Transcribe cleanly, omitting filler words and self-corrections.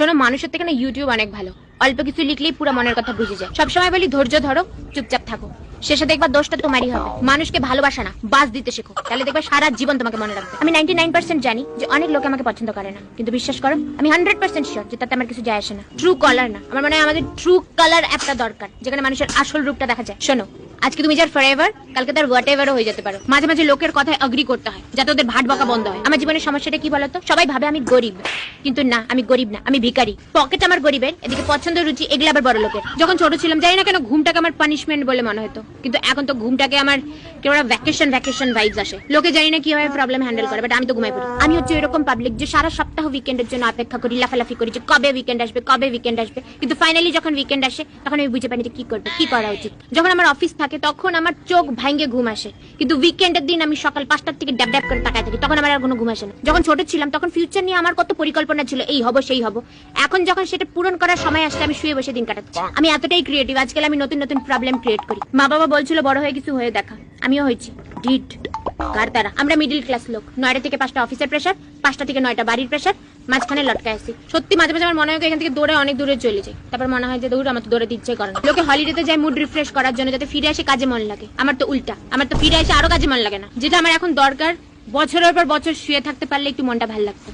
শোনো, মানুষের থেকে না ইউটিউব অনেক ভালো। অল্প কিছু লিখলেই পুরো মনের কথা বুঝে যায়। সবসময় বলি ধৈর্য ধরো, চুপচাপ থাকো, শেষে দেখবা দোষটা তোমারই হবে। মানুষকে ভালোবাসা না, বাস দিতে শেখো, তাহলে দেখবা সারা জীবন তোমাকে মনে রাখবে। আমি 99% জানি যে অনেক লোক আমাকে পছন্দ করে না, কিন্তু বিশ্বাস করো আমি 100% শিওর যে তাতে আমার কিছু যায় আসে না। ট্রু কলার না, আমার মনে হয় আমাদের ট্রু কালার একটা দরকার, যেখানে মানুষের আসল রূপটা দেখা যায়। শোনো, আজকে তুমি যার ফরএভার, কালকে তার হোয়াট এভারও হয়ে যেতে পারো। মাঝে মাঝে লোকের কথায় এগ্রি করতে হয় যাতে ওদের ভাট বকা বন্ধ হয়। আমার জীবনের সমস্যাটা কি বলতো? সবাই ভাবে আমি গরিব, কিন্তু না, আমি গরিব না, আমি ভিখারি। পকেট আমার গরিবের, এদিকে পছন্দ রুচি এগুলো আবার বড় লোকের। যখন ছোট ছিলাম জানি না কেন ঘুমটাকে আমার পানিশমেন্ট বলে মনে হতো, কিন্তু এখন তো ঘুমটাকে আমার কেউ ভ্যাকেশন ভাইবস আসে। লোকে জানি না কিভাবে প্রবলেম হ্যান্ডেল করে, বাট আমি তো ঘুমাই পড়ি। আমি হচ্ছে এরকম পাবলিক যে সারা সপ্তাহ উইকেন্ডের জন্য অপেক্ষা করি, লাফালাফি করি যে কবে উইকেন্ড আসবে, কবে উইকেন্ড আসবে। কিন্তু ফাইনালি যখন উইকেন্ড আসে তখন আমি বুঝে পাই যে কি করবো, কি করা উচিত। যখন আমার অফিস থাকে তখন আমার চোখ ভাঙ্গে ঘুম আসে, কিন্তু উইকেন্ডের দিন আমি সকাল 5টার থেকে ড্যাব ড্যাব করে তাকায় থাকি, তখন আমার আর কোনো ঘুম আসে না। যখন ছোট ছিলাম তখন ফিউচার নিয়ে আমার কত পরিকল্পনা ছিল, এই হবো সেই হবো। এখন যখন সেটা পূরণ করার সময় আসছে আমি শুয়ে বসে দিন কাটাচ্ছি। আমি এতটাই ক্রিয়েটিভ, আজকাল আমি নতুন নতুন প্রবলেম ক্রিয়েট করি। মা বাবা বলছিল বড় হয়ে কিছু হয়ে দেখা, আমিও হয়েছি। ডিট কার তারা? আমরা মিডিল ক্লাস লোক, 9টা থেকে 5টা অফিসের প্রেশার, 5টা থেকে 9টা বাড়ির প্রেশার, মাঝখানে লটকায় আছি। সত্যি মাঝে মাঝে আমার মনে হয় এখান থেকে দৌড়ে অনেক দূরে চলে যাই, তারপর মনে হয় যে দৌড় আমার তো দৌড়াতে ইচ্ছে করে না। লোকে হলিডেতে যায় মুড রিফ্রেশ করার জন্য, যাতে ফিরে আসে কাজে মন লাগে। আমার তো উল্টা, আমার তো ফিরে আসে আরো কাজে মন লাগে না। যেটা আমার এখন দরকার, বছরের পর বছর শুয়ে থাকতে পারলে একটু মনটা ভালো লাগতো।